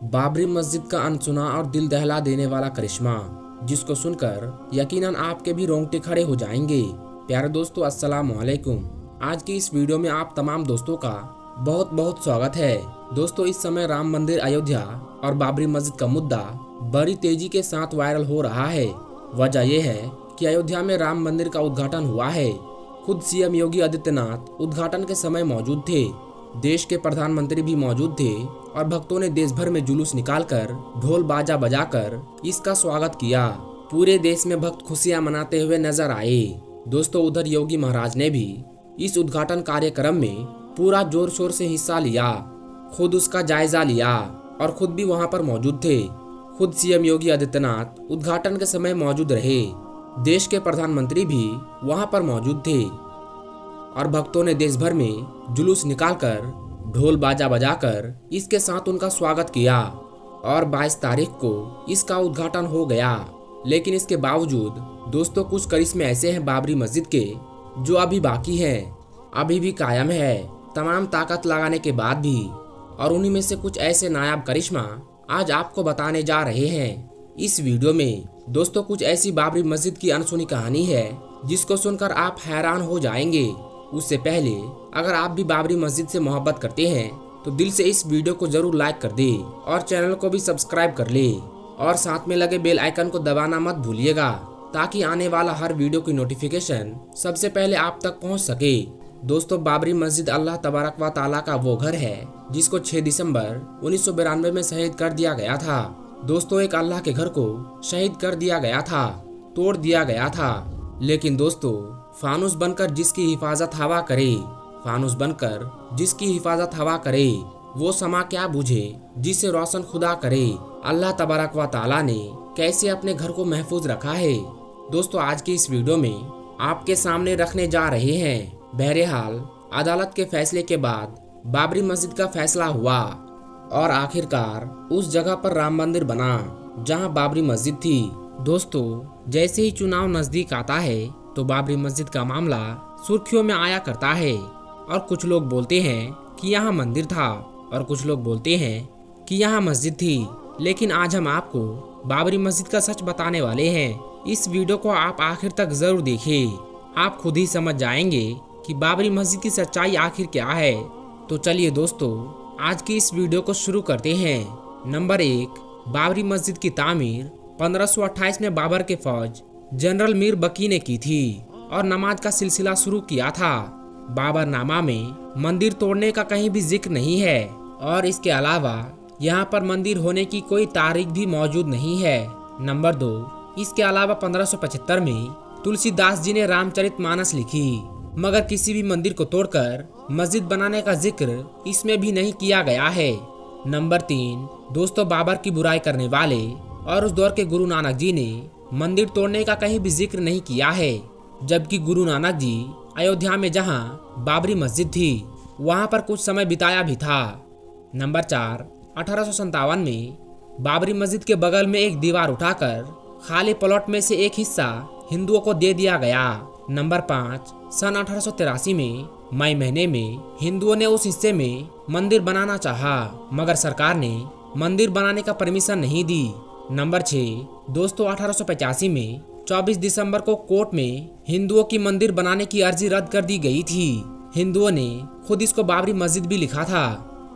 बाबरी मस्जिद का अनसुना और दिल दहला देने वाला करिश्मा, जिसको सुनकर यकीनन आपके भी रोंगटे खड़े हो जाएंगे। प्यारे दोस्तों, अस्सलाम वालेकुम। आज की इस वीडियो में आप तमाम दोस्तों का बहुत बहुत स्वागत है। दोस्तों, इस समय राम मंदिर अयोध्या और बाबरी मस्जिद का मुद्दा बड़ी तेजी के साथ वायरल हो रहा है। वजह यह है कि अयोध्या में राम मंदिर का उद्घाटन हुआ है। खुद सीएम योगी आदित्यनाथ उद्घाटन के समय मौजूद थे। देश के प्रधानमंत्री भी मौजूद थे और भक्तों ने देश भर में जुलूस निकालकर ढोल बाजा बजाकर इसका स्वागत किया। पूरे देश में भक्त खुशियां मनाते हुए नजर आए। दोस्तों, उधर योगी महाराज ने भी इस उद्घाटन कार्यक्रम में पूरा जोर शोर से हिस्सा लिया, खुद उसका जायजा लिया और खुद भी वहां पर मौजूद थे। खुद सीएम योगी आदित्यनाथ उद्घाटन के समय मौजूद रहे। देश के प्रधानमंत्री भी वहां पर मौजूद थे और भक्तों ने देश भर में जुलूस निकालकर ढोल बाजा बजाकर इसके साथ उनका स्वागत किया और 22 तारीख को इसका उद्घाटन हो गया। लेकिन इसके बावजूद दोस्तों, कुछ करिश्मे ऐसे हैं बाबरी मस्जिद के जो अभी बाकी हैं, अभी भी कायम है तमाम ताकत लगाने के बाद भी। और उन्हीं में से कुछ ऐसे नायाब करिश्मा आज आपको बताने जा रहे हैं इस वीडियो में। दोस्तों, कुछ ऐसी बाबरी मस्जिद की अनसुनी कहानी है जिसको सुनकर आप हैरान हो जाएंगे। उससे पहले अगर आप भी बाबरी मस्जिद से मोहब्बत करते हैं तो दिल से इस वीडियो को जरूर लाइक कर दे और चैनल को भी सब्सक्राइब कर ले और साथ में लगे बेल आइकन को दबाना मत भूलिएगा, ताकि आने वाला हर वीडियो की नोटिफिकेशन सबसे पहले आप तक पहुंच सके। दोस्तों, बाबरी मस्जिद अल्लाह तबारक व ताला का वो घर है जिसको 6 दिसंबर 1992 में शहीद कर दिया गया था। दोस्तों, एक अल्लाह के घर को शहीद कर दिया गया था, तोड़ दिया गया था। लेकिन दोस्तों, फानुस बनकर जिसकी हिफाजत हवा करे, फानुस बनकर जिसकी हिफाजत हवा करे, वो समा क्या बुझे जिसे रोशन खुदा करे। अल्लाह तबारक व ताला ने कैसे अपने घर को महफूज रखा है, दोस्तों आज की इस वीडियो में आपके सामने रखने जा रहे हैं। बहरहाल, अदालत के फैसले के बाद बाबरी मस्जिद का फैसला हुआ और आखिरकार उस जगह पर राम मंदिर बना जहां बाबरी मस्जिद थी। दोस्तों, जैसे ही चुनाव नजदीक आता है तो बाबरी मस्जिद का मामला सुर्खियों में आया करता है और कुछ लोग बोलते हैं कि यहाँ मंदिर था और कुछ लोग बोलते हैं कि यहाँ मस्जिद थी। लेकिन आज हम आपको बाबरी मस्जिद का सच बताने वाले हैं। इस वीडियो को आप आखिर तक जरूर देखें, आप खुद ही समझ जाएंगे कि बाबरी मस्जिद की सच्चाई आखिर क्या है। तो चलिए दोस्तों, आज की इस वीडियो को शुरू करते हैं। नंबर 1, बाबरी मस्जिद की तामीर 1528 में बाबर के फौज जनरल मीर बकी ने की थी और नमाज का सिलसिला शुरू किया था। बाबरनामा में मंदिर तोड़ने का कहीं भी जिक्र नहीं है और इसके अलावा यहाँ पर मंदिर होने की कोई तारीख भी मौजूद नहीं है। नंबर 2, इसके अलावा 1575 में तुलसीदास जी ने रामचरितमानस लिखी, मगर किसी भी मंदिर को तोड़कर मस्जिद बनाने का जिक्र इसमें भी नहीं किया गया है। नंबर 3, दोस्तों बाबर की बुराई करने वाले और उस दौर के गुरु नानक जी ने मंदिर तोड़ने का कहीं भी जिक्र नहीं किया है, जबकि गुरु नानक जी अयोध्या में जहां बाबरी मस्जिद थी वहां पर कुछ समय बिताया भी था। नंबर 4, 1857 में बाबरी मस्जिद के बगल में एक दीवार उठाकर खाली प्लॉट में से एक हिस्सा हिंदुओं को दे दिया गया। नंबर 5, सन 1883 में मई महीने में हिंदुओं ने उस हिस्से में मंदिर बनाना चाहा, मगर सरकार ने मंदिर बनाने का परमिशन नहीं दी। नंबर 6, दोस्तों 1885 में 24 दिसंबर को कोर्ट में हिंदुओं की मंदिर बनाने की अर्जी रद्द कर दी गई थी। हिंदुओं ने खुद इसको बाबरी मस्जिद भी लिखा था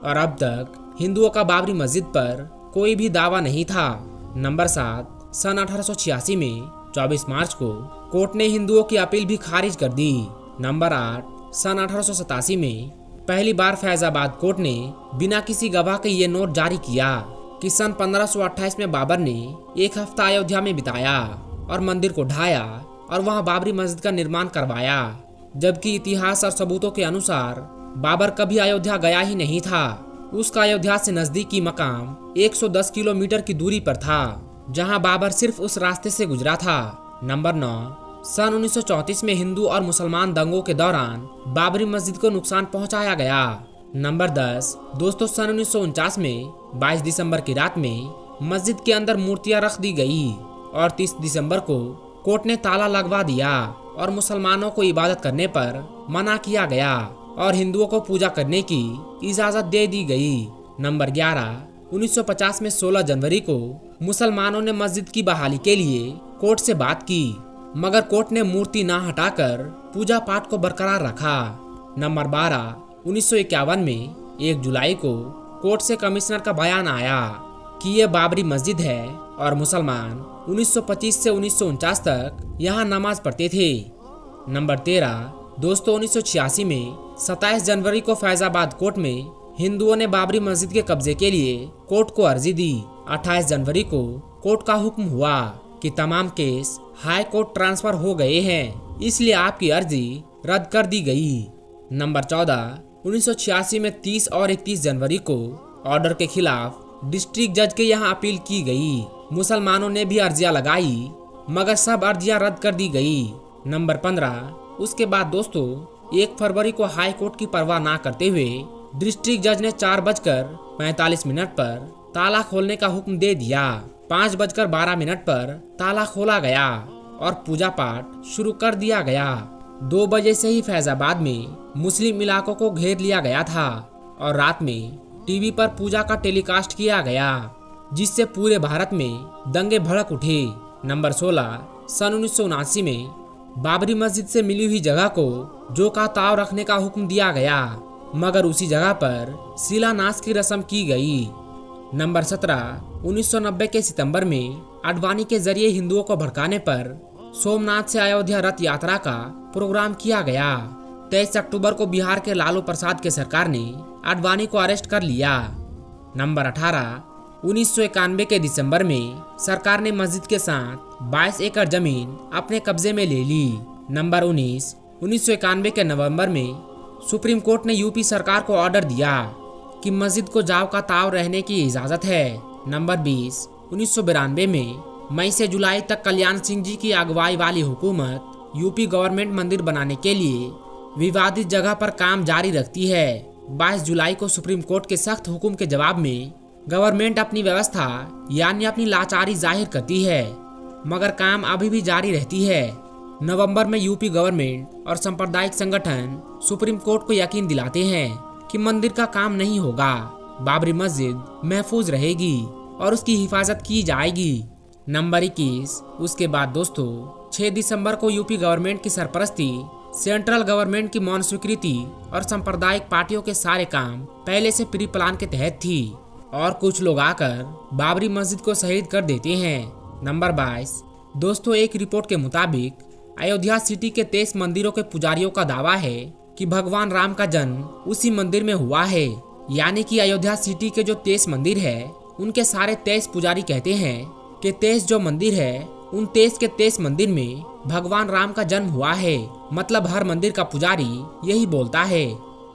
और अब तक हिंदुओं का बाबरी मस्जिद पर कोई भी दावा नहीं था। नंबर 7, सन 1886 में 24 मार्च को कोर्ट ने हिंदुओं की अपील भी खारिज कर दी। नंबर 8, सन 1887 में पहली बार फैजाबाद कोर्ट ने बिना किसी गवाह के ये नोट जारी किया कि सन 1528 में बाबर ने एक हफ्ता अयोध्या में बिताया और मंदिर को ढाया और वहां बाबरी मस्जिद का निर्माण करवाया, जबकि इतिहास और सबूतों के अनुसार बाबर कभी अयोध्या गया ही नहीं था। उसका अयोध्या से नजदीकी मकाम 110 किलोमीटर की दूरी पर था, जहां बाबर सिर्फ उस रास्ते से गुजरा था। नंबर 9, सन 1934 में हिंदू और मुसलमान दंगों के दौरान बाबरी मस्जिद को नुकसान पहुंचाया गया। नंबर 10, दोस्तों सन 1949 में 22 दिसंबर की रात में मस्जिद के अंदर मूर्तियां रख दी गई और 30 दिसंबर को कोर्ट ने ताला लगवा दिया और मुसलमानों को इबादत करने पर मना किया गया और हिंदुओं को पूजा करने की इजाजत दे दी गई। नंबर 11, 1950 में 16 जनवरी को मुसलमानों ने मस्जिद की बहाली के लिए कोर्ट से बात की, मगर कोर्ट ने मूर्ति ना हटाकर पूजा पाठ को बरकरार रखा। नंबर 12, 1951 में 1 जुलाई को कोर्ट से कमिश्नर का बयान आया कि ये बाबरी मस्जिद है और मुसलमान 1925 से 1949 तक यहाँ नमाज पढ़ते थे। नंबर 13, दोस्तों 1986 में 27 जनवरी को फैजाबाद कोर्ट में हिंदुओं ने बाबरी मस्जिद के कब्जे के लिए कोर्ट को अर्जी दी। 28 जनवरी को कोर्ट का हुक्म हुआ कि तमाम केस हाई कोर्ट ट्रांसफर हो गए हैं, इसलिए आपकी अर्जी रद्द कर दी गई। नंबर 14, 1986 में 30 और 31 जनवरी को ऑर्डर के खिलाफ डिस्ट्रिक्ट जज के यहाँ अपील की गई। मुसलमानों ने भी अर्जियां लगाई, मगर सब अर्जियां रद्द कर दी गई। नंबर 15, उसके बाद दोस्तों 1 फरवरी को हाई कोर्ट की परवाह ना करते हुए डिस्ट्रिक्ट जज ने 4:45 पर ताला खोलने का हुक्म दे दिया। 5:12 पर ताला खोला गया और पूजा पाठ शुरू कर दिया गया। 2 बजे से ही फैजाबाद में मुस्लिम इलाकों को घेर लिया गया था और रात में टीवी पर पूजा का टेलीकास्ट किया गया, जिससे पूरे भारत में दंगे भड़क उठे। नंबर 16, सन 1979 में बाबरी मस्जिद से मिली हुई जगह को जो का ताव रखने का हुक्म दिया गया, मगर उसी जगह पर शिलान्यास की रस्म की गई। नंबर 17, 1990 के सितंबर में आडवाणी के जरिए हिंदुओं को भड़काने पर सोमनाथ से अयोध्या रथ यात्रा का प्रोग्राम किया गया। 23 अक्टूबर को बिहार के लालू प्रसाद के सरकार ने आडवाणी को अरेस्ट कर लिया। नंबर 18, 1991 के दिसंबर में सरकार ने मस्जिद के साथ 22 एकड़ जमीन अपने कब्जे में ले ली। नंबर 19, 1991 के नवंबर में सुप्रीम कोर्ट ने यूपी सरकार को ऑर्डर दिया कि मस्जिद को जाव का ताव रहने की इजाजत है। नंबर 20, 1992 में मई से जुलाई तक कल्याण सिंह जी की अगुवाई वाली हुकूमत यूपी गवर्नमेंट मंदिर बनाने के लिए विवादित जगह पर काम जारी रखती है। 22 जुलाई को सुप्रीम कोर्ट के सख्त हुक्म के जवाब में गवर्नमेंट अपनी व्यवस्था यानी अपनी लाचारी जाहिर करती है, मगर काम अभी भी जारी रहती है। नवंबर में यूपी गवर्नमेंट और सांप्रदायिक संगठन सुप्रीम कोर्ट को यकीन दिलाते हैं कि मंदिर का काम नहीं होगा, बाबरी मस्जिद महफूज रहेगी और उसकी हिफाजत की जाएगी। नंबर 21, उसके बाद दोस्तों 6 दिसंबर को यूपी गवर्नमेंट की सरपरस्ती, सेंट्रल गवर्नमेंट की मौन स्वीकृति और सांप्रदायिक पार्टियों के सारे काम पहले से प्री प्लान के तहत थी और कुछ लोग आकर बाबरी मस्जिद को शहीद कर देते हैं। नंबर 22, दोस्तों एक रिपोर्ट के मुताबिक अयोध्या सिटी के 23 मंदिरों के पुजारियों का दावा है कि भगवान राम का जन्म उसी मंदिर में हुआ है, यानी कि अयोध्या सिटी के जो 23 मंदिर है उनके सारे 23 पुजारी कहते हैं कि 23 जो मंदिर है उन 23 के 23 मंदिर में भगवान राम का जन्म हुआ है। मतलब हर मंदिर का पुजारी यही बोलता है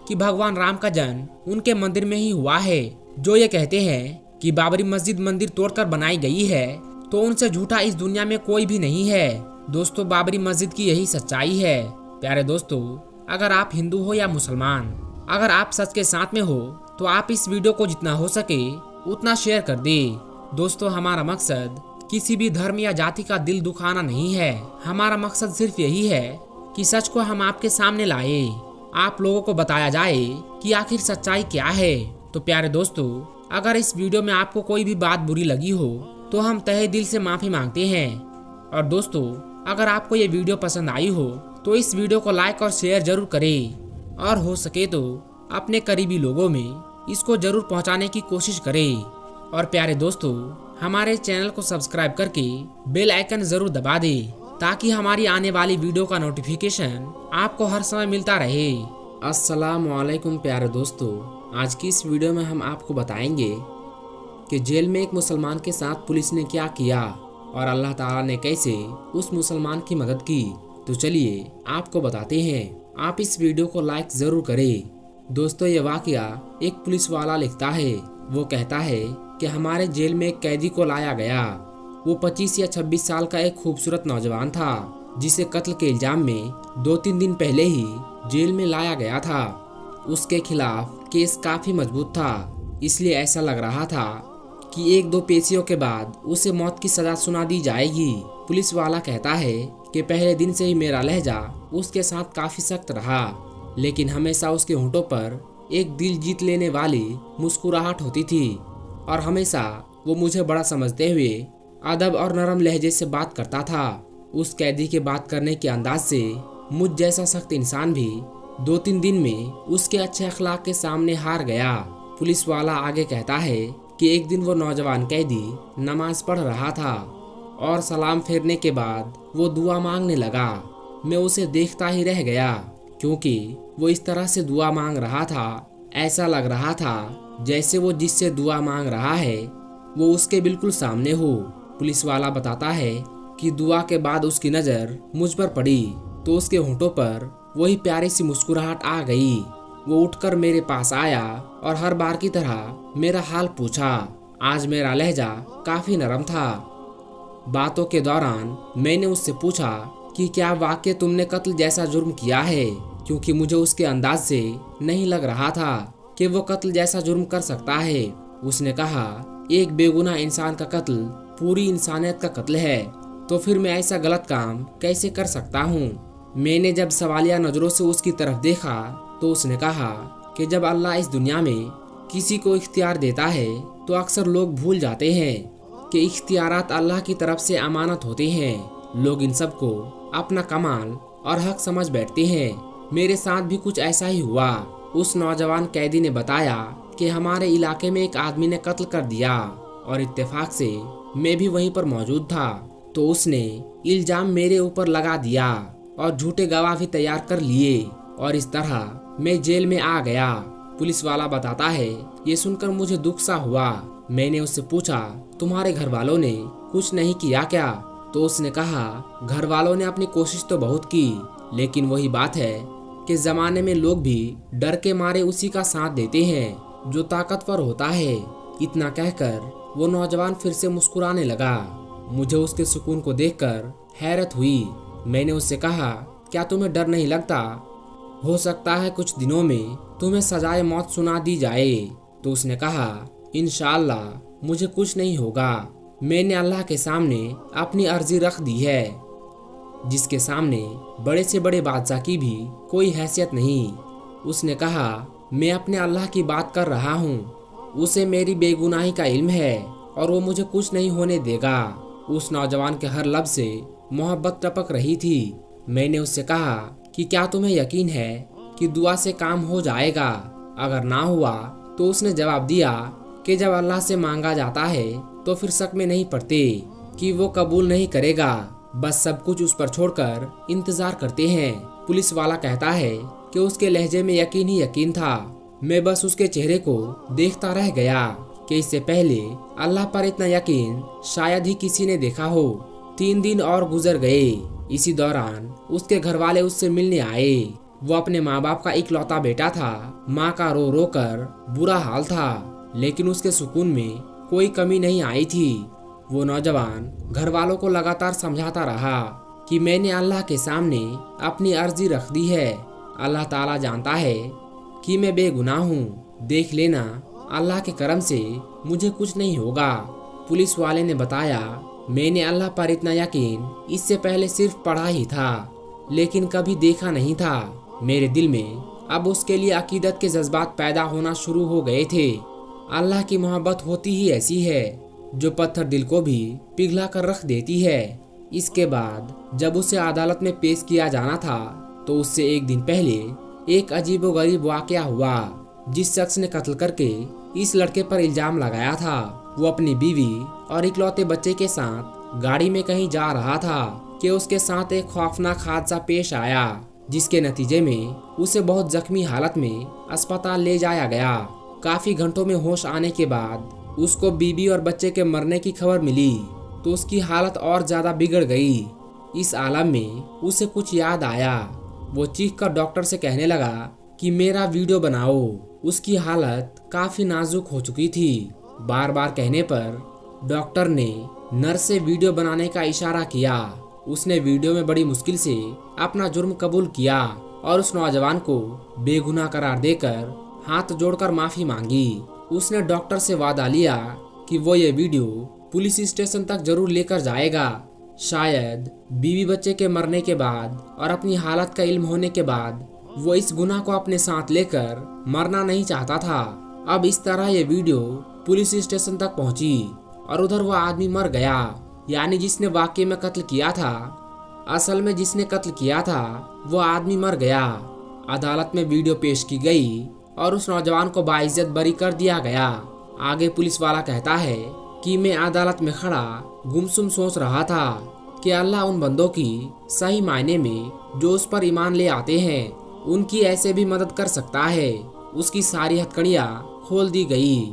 कि भगवान राम का जन्म उनके मंदिर में ही हुआ है। जो ये कहते हैं कि बाबरी मस्जिद मंदिर तोड़कर बनाई गई है, तो उनसे झूठा इस दुनिया में कोई भी नहीं है। दोस्तों बाबरी मस्जिद की यही सच्चाई है। प्यारे दोस्तों, अगर आप हिंदू हो या मुसलमान, अगर आप सच के साथ में हो तो आप इस वीडियो को जितना हो सके उतना शेयर कर दे। दोस्तों हमारा मकसद किसी भी धर्म या जाति का दिल दुखाना नहीं है। हमारा मकसद सिर्फ यही है कि सच को हम आपके सामने लाए, आप लोगों को बताया जाए कि आखिर सच्चाई क्या है। तो प्यारे दोस्तों, अगर इस वीडियो में आपको कोई भी बात बुरी लगी हो तो हम तहे दिल से माफी मांगते हैं। और दोस्तों अगर आपको ये वीडियो पसंद आई हो तो इस वीडियो को लाइक और शेयर जरूर करें और हो सके तो अपने करीबी लोगों में इसको जरूर पहुंचाने की कोशिश करें। और प्यारे दोस्तों हमारे चैनल को सब्सक्राइब करके बेल आइकन जरूर दबा दें ताकि हमारी आने वाली वीडियो का नोटिफिकेशन आपको हर समय मिलता रहे। अस्सलाम वालेकुम प्यारे दोस्तों, आज की इस वीडियो में हम आपको बताएंगे कि जेल में एक मुसलमान के साथ पुलिस ने क्या किया और अल्लाह ताला ने कैसे उस मुसलमान की मदद की। तो चलिए आपको बताते हैं। आप इस वीडियो को लाइक जरूर करें। दोस्तों ये वाकया एक पुलिस वाला लिखता है। वो कहता है कि हमारे जेल में एक कैदी को लाया गया। वो 25 या 26 साल का एक खूबसूरत नौजवान था जिसे कत्ल के इल्जाम में 2-3 दिन पहले ही जेल में लाया गया था। उसके खिलाफ केस काफी मजबूत था, इसलिए ऐसा लग रहा था कि 1-2 पेशियों के बाद उसे मौत की सजा सुना दी जाएगी। पुलिस वाला कहता है कि पहले दिन से ही मेरा लहजा उसके साथ काफी सख्त रहा, लेकिन हमेशा उसके होंठों पर एक दिल जीत लेने वाली मुस्कुराहट होती थी और हमेशा वो मुझे बड़ा समझते हुए अदब और नरम लहजे से बात करता था। उस कैदी के बात करने के अंदाज से मुझ जैसा सख्त इंसान भी 2-3 दिन में उसके अच्छे अखलाक के सामने हार गया। पुलिस वाला आगे कहता है कि एक दिन वो नौजवान कैदी नमाज पढ़ रहा था और सलाम फेरने के बाद वो दुआ मांगने लगा। मैं उसे देखता ही रह गया, क्योंकि वो इस तरह से दुआ मांग रहा था, ऐसा लग रहा था जैसे वो जिससे दुआ मांग रहा है वो उसके बिल्कुल सामने हो। पुलिस वाला बताता है कि दुआ के बाद उसकी नज़र मुझ पर पड़ी तो उसके होंठों पर वही प्यारी सी मुस्कुराहट आ गई। वो उठकर मेरे पास आया और हर बार की तरह मेरा हाल पूछा। आज मेरा लहजा काफी नरम था। बातों के दौरान मैंने उससे पूछा कि क्या वाकई तुमने कत्ल जैसा जुर्म किया है, क्योंकि मुझे उसके अंदाज से नहीं लग रहा था कि वो कत्ल जैसा जुर्म कर सकता है। उसने कहा, एक बेगुनाह इंसान का कत्ल पूरी इंसानियत का कत्ल है, तो फिर मैं ऐसा गलत काम कैसे कर सकता हूँ। मैंने जब सवालिया नजरों से उसकी तरफ देखा तो उसने कहा कि जब अल्लाह इस दुनिया में किसी को इख्तियार देता है तो अक्सर लोग भूल जाते हैं कि इख्तियारात अल्लाह की तरफ से अमानत होते हैं। लोग इन सब को अपना कमाल और हक समझ बैठते हैं। मेरे साथ भी कुछ ऐसा ही हुआ। उस नौजवान कैदी ने बताया कि हमारे इलाके में एक आदमी ने कत्ल कर दिया और इत्तेफाक से मैं भी वहीं पर मौजूद था, तो उसने इल्जाम मेरे ऊपर लगा दिया और झूठे गवाह भी तैयार कर लिए और इस तरह मैं जेल में आ गया। पुलिस वाला बताता है, ये सुनकर मुझे दुख सा हुआ। मैंने उससे पूछा, तुम्हारे घर वालों ने कुछ नहीं किया क्या? तो उसने कहा, घर वालों ने अपनी कोशिश तो बहुत की, लेकिन वही बात है कि जमाने में लोग भी डर के मारे उसी का साथ देते हैं जो ताकतवर होता है। इतना कहकर वो नौजवान फिर से मुस्कुराने लगा। मुझे उसके सुकून को देखकर हैरत हुई। मैंने उससे कहा, क्या तुम्हें डर नहीं लगता? हो सकता है कुछ दिनों में तुम्हें सजाए मौत सुना दी जाए। तो उसने कहा, इंशाअल्लाह मुझे कुछ नहीं होगा। मैंने अल्लाह के सामने अपनी अर्जी रख दी है, जिसके सामने बड़े से बड़े बादशाह की भी कोई हैसियत नहीं। उसने कहा, मैं अपने अल्लाह की बात कर रहा हूँ, उसे मेरी बेगुनाही का इल्म है और वो मुझे कुछ नहीं होने देगा। उस नौजवान के हर लफ्ज़ से मोहब्बत टपक रही थी। मैंने उससे कहा कि क्या तुम्हें यकीन है कि दुआ से काम हो जाएगा? अगर ना हुआ तो उसने जवाब दिया कि जब अल्लाह से मांगा जाता है तो फिर शक में नहीं पड़ते कि वो कबूल नहीं करेगा, बस सब कुछ उस पर छोड़कर इंतजार करते हैं। पुलिस वाला कहता है कि उसके लहजे में यकीन ही यकीन था। मैं बस उसके चेहरे को देखता रह गया कि इससे पहले अल्लाह पर इतना यकीन शायद ही किसी ने देखा हो। 3 दिन और गुजर गए। इसी दौरान उसके घर वाले उससे मिलने आए। वो अपने माँ बाप का इकलौता बेटा था। माँ का रो रो कर बुरा हाल था, लेकिन उसके सुकून में कोई कमी नहीं आई थी। वो नौजवान घर वालों को लगातार समझाता रहा कि मैंने अल्लाह के सामने अपनी अर्जी रख दी है। अल्लाह ताला जानता है कि मैं बेगुनाह हूँ। देख लेना, अल्लाह के करम से मुझे कुछ नहीं होगा। पुलिस वाले ने बताया, मैंने अल्लाह पर इतना यकीन इससे पहले सिर्फ पढ़ा ही था, लेकिन कभी देखा नहीं था। मेरे दिल में अब उसके लिए अकीदत के जज्बात पैदा होना शुरू हो गए थे। अल्लाह की मोहब्बत होती ही ऐसी है जो पत्थर दिल को भी पिघला कर रख देती है। इसके बाद जब उसे अदालत में पेश किया जाना था तो उससे एक दिन पहले एक अजीबोगरीब वाकया हुआ। जिस शख्स ने कत्ल करके इस लड़के पर इल्जाम लगाया था, वो अपनी बीवी और इकलौते बच्चे के साथ गाड़ी में कहीं जा रहा था कि उसके साथ एक खौफनाक हादसा पेश आया, जिसके नतीजे में उसे बहुत जख्मी हालत में अस्पताल ले जाया गया। काफी घंटों में होश आने के बाद उसको बीवी और बच्चे के मरने की खबर मिली तो उसकी हालत और ज्यादा बिगड़ गई। इस आलम में उसे कुछ याद आया। वो चीखकर डॉक्टर से कहने लगा कि मेरा वीडियो बनाओ। उसकी हालत काफी नाजुक हो चुकी थी। बार बार कहने पर डॉक्टर ने नर्स से वीडियो बनाने का इशारा किया। उसने वीडियो में बड़ी मुश्किल से अपना जुर्म कबूल किया और उस नौजवान को बेगुनाह करार देकर हाथ जोड़कर माफी मांगी। उसने डॉक्टर से वादा लिया कि वो ये वीडियो पुलिस स्टेशन तक जरूर लेकर जाएगा शायद बीवी बच्चे के मरने के बाद और अपनी हालत का इल्म होने के बाद वो इस गुनाह को अपने साथ लेकर मरना नहीं चाहता था। अब इस तरह ये वीडियो पुलिस स्टेशन तक पहुंची और उधर वो आदमी मर गया, यानी जिसने वाकई में कत्ल किया था। असल में जिसने कत्ल किया था वो आदमी मर गया। अदालत में वीडियो पेश की गई और उस नौजवान को बाइज्जत बरी कर दिया गया। आगे पुलिस वाला कहता है कि मैं अदालत में खड़ा गुमसुम सोच रहा था कि अल्लाह उन बंदों की सही मायने में जो उस पर ईमान ले आते हैं उनकी ऐसे भी मदद कर सकता है। उसकी सारी हथकड़ियाँ खोल दी गई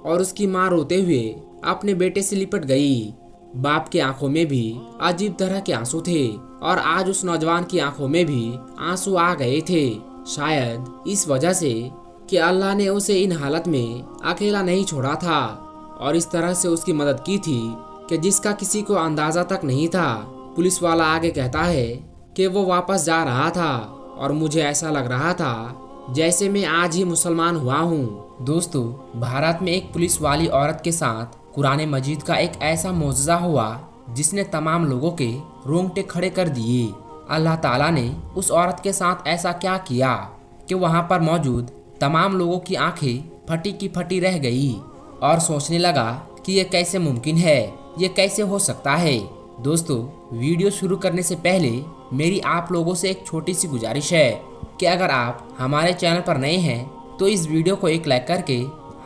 और उसकी माँ रोते हुए अपने बेटे से लिपट गई। बाप की आंखों में भी अजीब तरह के आंसू थे और आज उस नौजवान की आंखों में भी आंसू आ गए थे, शायद इस वजह से कि अल्लाह ने उसे इन हालत में अकेला नहीं छोड़ा था और इस तरह से उसकी मदद की थी कि जिसका किसी को अंदाजा तक नहीं था। पुलिस वाला आगे कहता है कि वो वापस जा रहा था और मुझे ऐसा लग रहा था जैसे मैं आज ही मुसलमान हुआ हूँ। दोस्तों, भारत में एक पुलिस वाली औरत के साथ कुरान मजीद का एक ऐसा मौजज़ा हुआ जिसने तमाम लोगों के रोंगटे खड़े कर दिए। अल्लाह ताला ने उस औरत के साथ ऐसा क्या किया कि वहाँ पर मौजूद तमाम लोगों की आंखें फटी की फटी रह गई और सोचने लगा कि ये कैसे मुमकिन है, ये कैसे हो सकता है। दोस्तों, वीडियो शुरू करने से पहले मेरी आप लोगों से एक छोटी सी गुजारिश है कि अगर आप हमारे चैनल पर नए हैं तो इस वीडियो को एक लाइक करके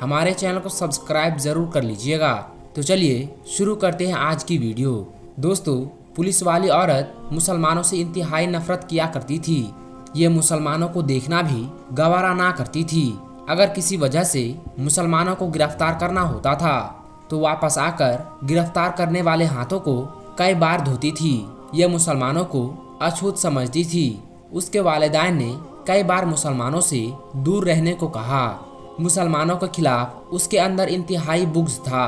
हमारे चैनल को सब्सक्राइब ज़रूर कर लीजिएगा। तो चलिए शुरू करते हैं आज की वीडियो। दोस्तों, पुलिस वाली औरत मुसलमानों से इंतहाई नफरत किया करती थी। ये मुसलमानों को देखना भी गवारा ना करती थी। अगर किसी वजह से मुसलमानों को गिरफ्तार करना होता था तो वापस आकर गिरफ्तार करने वाले हाथों को कई बार धोती थी। यह मुसलमानों को अछूत समझती थी। उसके वालिदैन ने कई बार मुसलमानों से दूर रहने को कहा। मुसलमानों के खिलाफ उसके अंदर इंतहाई बुग़्ज़ था।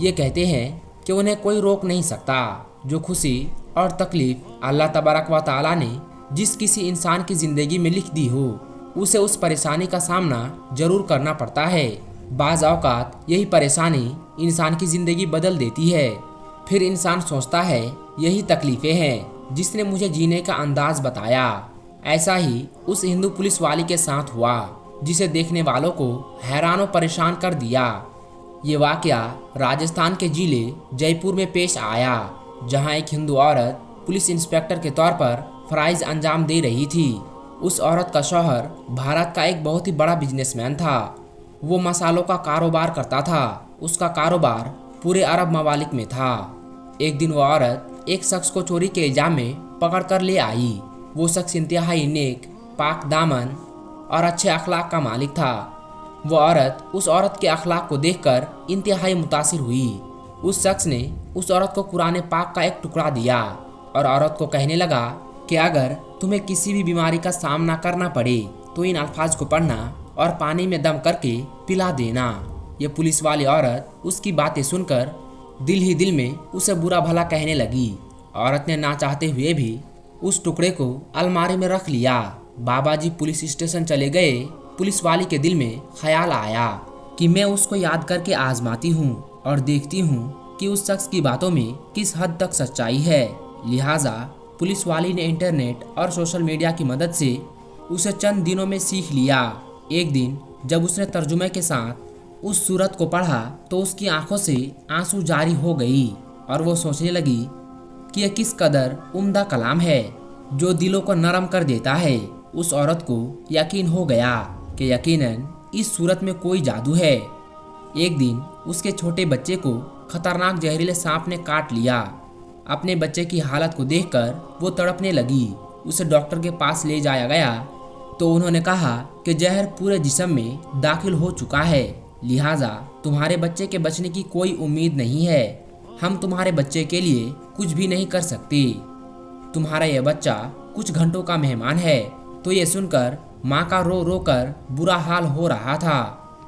ये कहते हैं कि उन्हें कोई रोक नहीं सकता। जो खुशी और तकलीफ अल्लाह तबारक व तआला ने जिस किसी इंसान की ज़िंदगी में लिख दी हो उसे उस परेशानी का सामना जरूर करना पड़ता है। बाज़ औक़ात यही परेशानी इंसान की ज़िंदगी बदल देती है। फिर इंसान सोचता है यही तकलीफ़ें हैं जिसने मुझे जीने का अंदाज़ बताया। ऐसा ही उस हिंदू पुलिस वाली के साथ हुआ जिसे देखने वालों को हैरान और परेशान कर दिया। ये वाक़या राजस्थान के जिले जयपुर में पेश आया, जहां एक हिंदू औरत पुलिस इंस्पेक्टर के तौर पर फ़राइज़ अंजाम दे रही थी। उस औरत का शौहर भारत का एक बहुत ही बड़ा बिजनेसमैन था। वो मसालों का कारोबार करता था। उसका कारोबार पूरे अरब ममालिक में था। एक दिन वो औरत एक शख्स को चोरी के इल्ज़ाम में पकड़ कर ले आई। वो शख्स इंतहाई नेक, पाक दामन और अच्छे अखलाक का मालिक था। वो औरत उस औरत के अखलाक को देखकर इंतहाई मुतासिर हुई। उस शख्स ने उस औरत को कुरान पाक का एक टुकड़ा दिया और औरत को कहने लगा कि अगर तुम्हें किसी भी बीमारी का सामना करना पड़े तो इन अल्फाज को पढ़ना और पानी में दम करके पिला देना। ये पुलिस वाली औरत उसकी बातें सुनकर दिल ही दिल में उसे बुरा भला कहने लगी। औरत ने ना चाहते हुए भी उस टुकड़े को अलमारी में रख लिया। बाबा जी पुलिस स्टेशन चले गए। पुलिस वाली के दिल में ख्याल आया कि मैं उसको याद करके आजमाती हूँ और देखती हूँ कि उस शख्स की बातों में किस हद तक सच्चाई है। लिहाजा पुलिस वाली ने इंटरनेट और सोशल मीडिया की मदद से उसे चंद दिनों में सीख लिया। एक दिन जब उसने तर्जुमे के साथ उस सूरत को पढ़ा तो उसकी आंखों से आंसू जारी हो गई और वो सोचने लगी कि यह किस कदर उम्दा कलाम है जो दिलों को नरम कर देता है। उस औरत को यकीन हो गया कि यकीनन इस सूरत में कोई जादू है। एक दिन उसके छोटे बच्चे को खतरनाक जहरीले सांप ने काट लिया। अपने बच्चे की हालत को देखकर वो तड़पने लगी। उसे डॉक्टर के पास ले जाया गया तो उन्होंने कहा कि जहर पूरे जिस्म में दाखिल हो चुका है, लिहाजा तुम्हारे बच्चे के बचने की कोई उम्मीद नहीं है। हम तुम्हारे बच्चे के लिए कुछ भी नहीं कर सकते। तुम्हारा यह बच्चा कुछ घंटों का मेहमान है। तो ये सुनकर माँ का रो रो कर बुरा हाल हो रहा था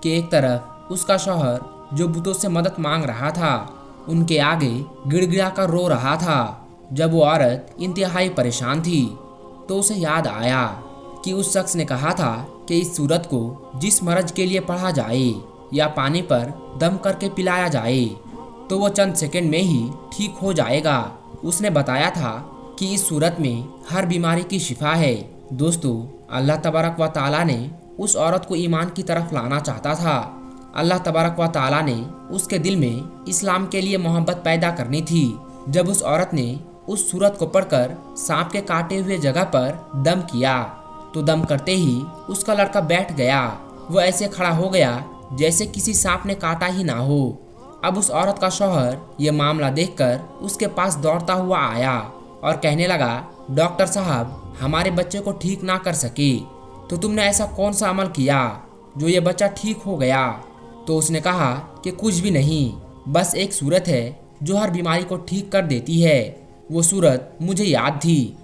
कि एक तरफ उसका शौहर जो बुतों से मदद मांग रहा था उनके आगे गिड़गिड़ा कर रो रहा था। जब वो औरत इंतहाई परेशान थी तो उसे याद आया कि उस शख्स ने कहा था कि इस सूरत को जिस मर्ज के लिए पढ़ा जाए या पानी पर दम करके पिलाया जाए तो वो चंद सेकंड में ही ठीक हो जाएगा। उसने बताया था कि इस सूरत में हर बीमारी की शिफा है। दोस्तों, अल्लाह तबारक व ताला ने उस औरत को ईमान की तरफ लाना चाहता था। अल्लाह तबारक व ताला ने उसके दिल में इस्लाम के लिए मोहब्बत पैदा करनी थी। जब उस औरत ने उस सूरत को पढ़कर सांप के काटे हुए जगह पर दम किया तो दम करते ही उसका लड़का बैठ गया। वो ऐसे खड़ा हो गया जैसे किसी सांप ने काटा ही ना हो। अब उस औरत का शौहर ये मामला देखकर उसके पास दौड़ता हुआ आया और कहने लगा, डॉक्टर साहब, हमारे बच्चे को ठीक ना कर सके तो तुमने ऐसा कौन सा अमल किया जो ये बच्चा ठीक हो गया? तो उसने कहा कि कुछ भी नहीं, बस एक सूरत है जो हर बीमारी को ठीक कर देती है। वो सूरत मुझे याद थी।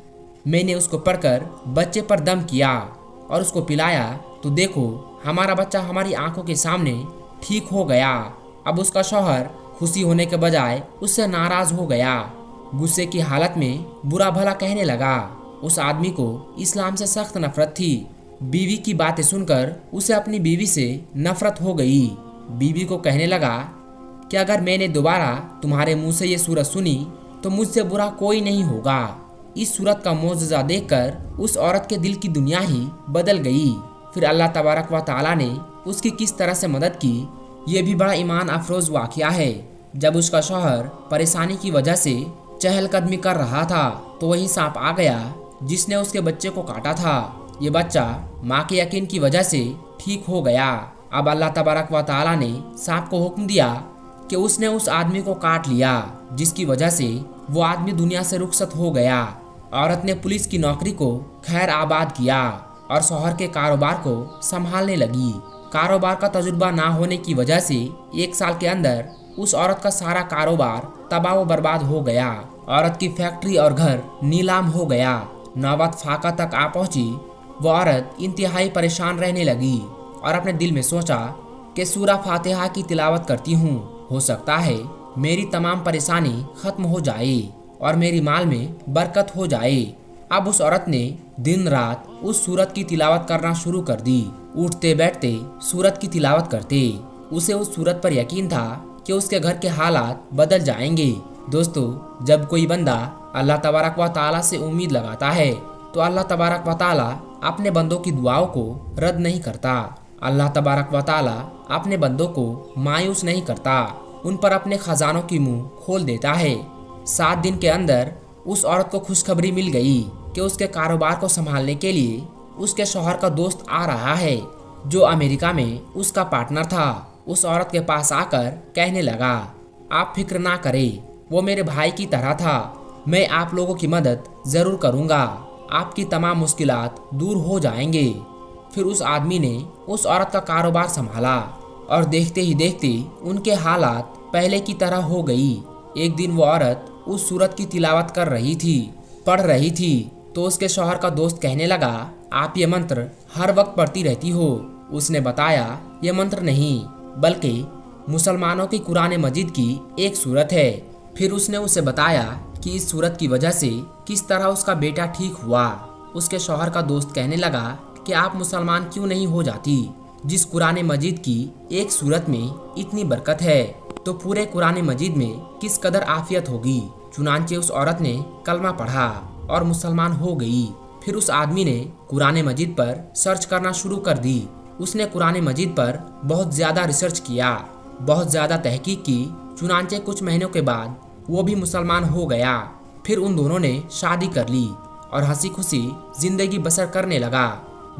मैंने उसको पढ़कर बच्चे पर दम किया और उसको पिलाया तो देखो, हमारा बच्चा हमारी आंखों के सामने ठीक हो गया। अब उसका शौहर खुशी होने के बजाय उससे नाराज हो गया। गुस्से की हालत में बुरा भला कहने लगा। उस आदमी को इस्लाम से सख्त नफरत थी। बीवी की बातें सुनकर उसे अपनी बीवी से नफरत हो गई। बीवी को कहने लगा कि अगर मैंने दोबारा तुम्हारे मुंह से ये सूरत सुनी तो मुझसे बुरा कोई नहीं होगा। इस सूरत का मौजज़ा देखकर उस औरत के दिल की दुनिया ही बदल गई। फिर अल्लाह तबारक व ताला ने उसकी किस तरह से मदद की, ये भी बड़ा ईमान अफरोज़ वाक़या है। जब उसका शौहर परेशानी की वजह से चहलकदमी कर रहा था तो वही सांप आ गया जिसने उसके बच्चे को काटा था। ये बच्चा माँ के यकीन की वजह से ठीक हो गया। अब अल्लाह तबारक व ताला ने सांप को हुक्म दिया कि उसने उस आदमी को काट लिया, जिसकी वजह से वो आदमी दुनिया से रुखसत हो गया। औरत ने पुलिस की नौकरी को खैर आबाद किया और शौहर के कारोबार को संभालने लगी। कारोबार का तजुर्बा ना होने की वजह से 1 साल के अंदर उस औरत का सारा कारोबार तबाह व बर्बाद हो गया। औरत की फैक्ट्री और घर नीलाम हो गया। नौबत फाका तक आ पहुंची। वो औरत इंतहाई परेशान रहने लगी और अपने दिल में सोचा कि सूरा फातिहा की तिलावत करती हूँ, हो सकता है मेरी तमाम परेशानी खत्म हो जाए और मेरी माल में बरकत हो जाए। अब उस औरत ने दिन रात उस सूरत की तिलावत करना शुरू कर दी। उठते बैठते सूरत की तिलावत करते। उसे उस सूरत पर यकीन था कि उसके घर के हालात बदल जाएंगे। दोस्तों, जब कोई बंदा अल्लाह तबारक व ताला से उम्मीद लगाता है तो अल्लाह तबारक व ताला अपने बंदों की दुआओं को रद्द नहीं करता। अल्लाह तबारक व ताला अपने बंदों को मायूस नहीं करता, उन पर अपने खजानों की मुंह खोल देता है। 7 दिन के अंदर उस औरत को खुशखबरी मिल गई कि उसके कारोबार को संभालने के लिए उसके शौहर का दोस्त आ रहा है, जो अमेरिका में उसका पार्टनर था। उस औरत के पास आकर कहने लगा, आप फिक्र ना करें, वो मेरे भाई की तरह था। मैं आप लोगों की मदद ज़रूर करूँगा, आपकी तमाम मुश्किलात दूर हो जाएंगे। फिर उस आदमी ने उस औरत का कारोबार संभाला और देखते ही देखते उनके हालात पहले की तरह हो गई। एक दिन वो औरत उस सूरत की तिलावत कर रही थी, पढ़ रही थी, तो उसके शौहर का दोस्त कहने लगा, आप ये मंत्र हर वक्त पढ़ती रहती हो। उसने बताया, ये मंत्र नहीं बल्कि मुसलमानों की कुरान मजीद की एक सूरत है। फिर उसने उसे बताया कि इस सूरत की वजह से किस तरह उसका बेटा ठीक हुआ। उसके शौहर का दोस्त कहने लगा कि आप मुसलमान क्यों नहीं हो जाती? जिस कुरान मजीद की एक सूरत में इतनी बरकत है तो पूरे कुरान मजीद में किस कदर आफियत होगी। चुनांचे उस औरत ने कलमा पढ़ा और मुसलमान हो गई। फिर उस आदमी ने कुरान मजीद पर सर्च करना शुरू कर दी। उसने कुरान मजीद पर बहुत ज़्यादा रिसर्च किया, बहुत ज़्यादा तहकीक की। चुनांचे कुछ महीनों के बाद वो भी मुसलमान हो गया। फिर उन दोनों ने शादी कर ली और हंसी खुशी जिंदगी बसर करने लगा।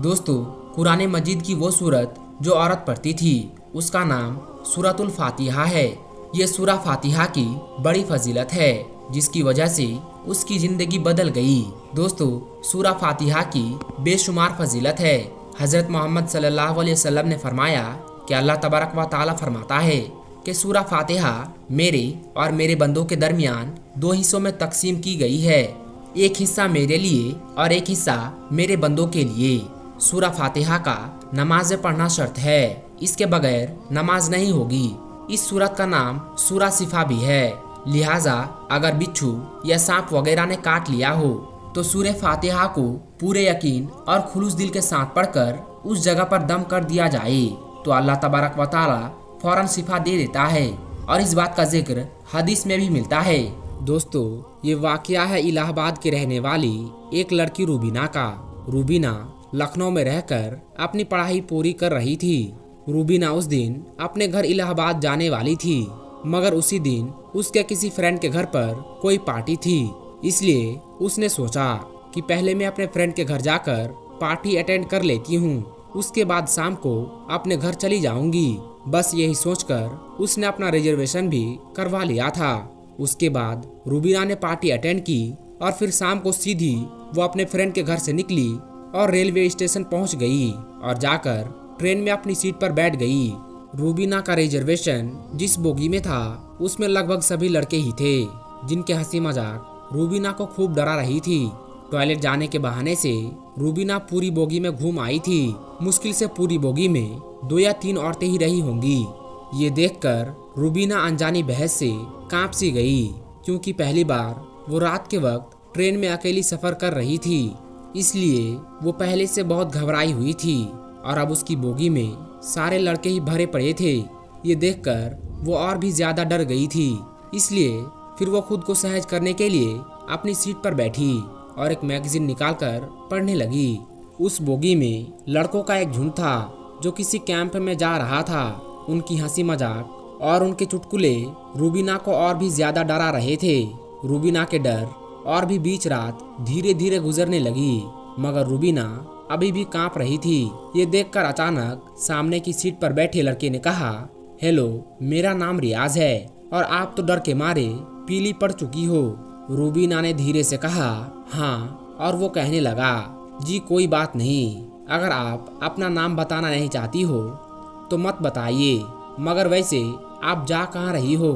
दोस्तों, कुरान मजीद की वो सूरत जो औरत पढ़ती थी उसका नाम सूरतुल फातिहा है। ये सूरा फातिहा की बड़ी फजीलत है जिसकी वजह से उसकी ज़िंदगी बदल गई। दोस्तों, सूरा फातिहा की बेशुमार फजीलत है। हज़रत मोहम्मद सल्लल्लाहु अलैहि वसल्लम ने फरमाया कि अल्लाह तबारक व ताला फरमाता है कि सूरा फातिहा मेरे और मेरे बंदों के दरमियान 2 हिस्सों में तकसीम की गई है, एक हिस्सा मेरे लिए और एक हिस्सा मेरे बंदों के लिए। सूरा फातिहा का नमाज पढ़ना शर्त है, इसके बगैर नमाज नहीं होगी। इस सूरत का नाम सूरा शिफा भी है, लिहाजा अगर बिच्छू या सांप वगैरह ने काट लिया हो तो सूरे फातिहा को पूरे यकीन और खुलूस दिल के साथ पढ़कर उस जगह पर दम कर दिया जाए तो अल्लाह तबारक व ताला फौरन शिफा दे देता है। और इस बात का जिक्र हदीस में भी मिलता है दोस्तों ये वाकया है इलाहाबाद की रहने वाली एक लड़की रूबीना का। रूबीना लखनऊ में रहकर अपनी पढ़ाई पूरी कर रही थी। रूबीना उस दिन अपने घर इलाहाबाद जाने वाली थी, मगर उसी दिन उसके किसी फ्रेंड के घर पर कोई पार्टी थी। इसलिए उसने सोचा कि पहले मैं अपने फ्रेंड के घर जाकर पार्टी अटेंड कर लेती हूँ, उसके बाद शाम को अपने घर चली जाऊंगी। बस यही सोचकर उसने अपना रिजर्वेशन भी करवा लिया था। उसके बाद रूबीना ने पार्टी अटेंड की और फिर शाम को सीधी वो अपने फ्रेंड के घर से निकली और रेलवे स्टेशन पहुंच गई और जाकर ट्रेन में अपनी सीट पर बैठ गई। रूबीना का रिजर्वेशन जिस बोगी में था उसमें लगभग सभी लड़के ही थे, जिनके हंसी मजाक रूबीना को खूब डरा रही थी। टॉयलेट जाने के बहाने से रूबीना पूरी बोगी में घूम आई थी। मुश्किल से पूरी बोगी में 2 या 3 औरतें ही रही होंगी। ये देखकर रूबीना अनजानी बहस से कांप सी गई, क्योंकि पहली बार वो रात के वक्त ट्रेन में अकेली सफर कर रही थी। इसलिए वो पहले से बहुत घबराई हुई थी और अब उसकी बोगी में सारे लड़के ही भरे पड़े थे। ये देखकर वो और भी ज्यादा डर गई थी। इसलिए फिर वो खुद को सहज करने के लिए अपनी सीट पर बैठी और एक मैगजीन निकालकर पढ़ने लगी। उस बोगी में लड़कों का एक झुंड था जो किसी कैंप में जा रहा था। उनकी हंसी मजाक और उनके चुटकुले रूबीना को और भी ज्यादा डरा रहे थे। रूबीना के डर और भी बीच रात धीरे धीरे गुजरने लगी, मगर रूबीना अभी भी कांप रही थी। ये देखकर अचानक सामने की सीट पर बैठे लड़के ने कहा, हेलो, मेरा नाम रियाज है और आप तो डर के मारे पीली पड़ चुकी हो। रूबीना ने धीरे से कहा, हाँ, और वो कहने लगा, जी कोई बात नहीं, अगर आप अपना नाम बताना नहीं चाहती हो तो मत बताइए, मगर वैसे आप जा कहाँ रही हो?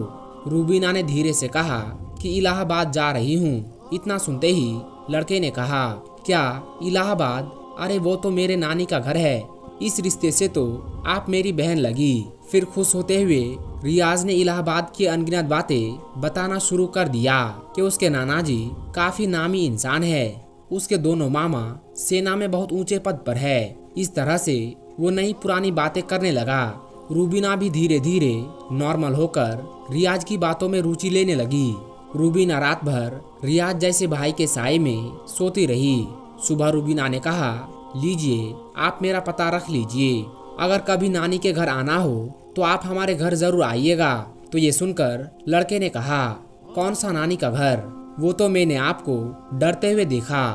रूबीना ने धीरे से कहा कि इलाहाबाद जा रही हूँ। इतना सुनते ही लड़के ने कहा, क्या इलाहाबाद? अरे वो तो मेरे नानी का घर है, इस रिश्ते से तो आप मेरी बहन लगी। फिर खुश होते हुए रियाज ने इलाहाबाद की अनगिनत बातें बताना शुरू कर दिया कि उसके नाना जी काफी नामी इंसान है, उसके दोनों मामा सेना में बहुत ऊंचे पद पर है। इस तरह से वो नई पुरानी बातें करने लगा। रूबीना भी धीरे धीरे नॉर्मल होकर रियाज की बातों में रुचि लेने लगी। रूबीना रात भर रियाज जैसे भाई के साए में सोती रही। सुबह रूबीना ने कहा, लीजिए, आप मेरा पता रख लीजिए, अगर कभी नानी के घर आना हो तो आप हमारे घर जरूर आइएगा। तो ये सुनकर लड़के ने कहा, कौन सा नानी का घर? वो तो मैंने आपको डरते हुए देखा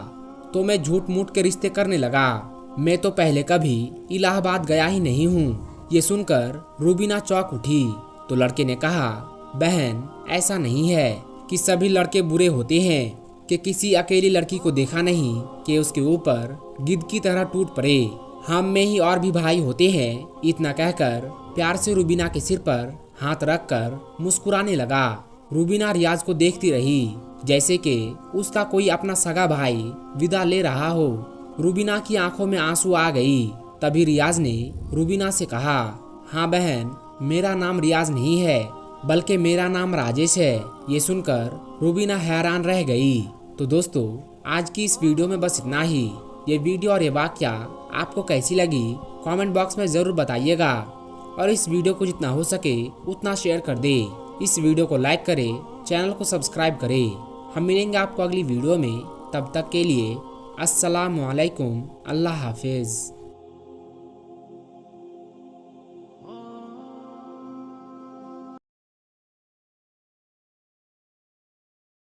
तो मैं झूठ मूठ के रिश्ते करने लगा। मैं तो पहले कभी इलाहाबाद गया ही नहीं हूँ। ये सुनकर रूबीना चौंक उठी। तो लड़के ने कहा, बहन, ऐसा नहीं है कि सभी लड़के बुरे होते हैं कि किसी अकेली लड़की को देखा नहीं कि उसके ऊपर गिद्ध की तरह टूट पड़े। हम में ही और भी भाई होते हैं। इतना कहकर प्यार से रूबीना के सिर पर हाथ रखकर मुस्कुराने लगा। रूबीना रियाज को देखती रही जैसे कि उसका कोई अपना सगा भाई विदा ले रहा हो। रूबीना की आंखों में आंसू आ गई। तभी रियाज ने रूबीना से कहा, हाँ बहन, मेरा नाम रियाज नहीं है बल्कि मेरा नाम राजेश है। ये सुनकर रूबीना हैरान रह गई। तो दोस्तों, आज की इस वीडियो में बस इतना ही। ये वीडियो और ये वाकया आपको कैसी लगी कमेंट बॉक्स में ज़रूर बताइएगा और इस वीडियो को जितना हो सके उतना शेयर कर दे। इस वीडियो को लाइक करें, चैनल को सब्सक्राइब करें। हम मिलेंगे आपको अगली वीडियो में। तब तक के लिए अस्सलाम वालेकुम, अल्लाह हाफिज़।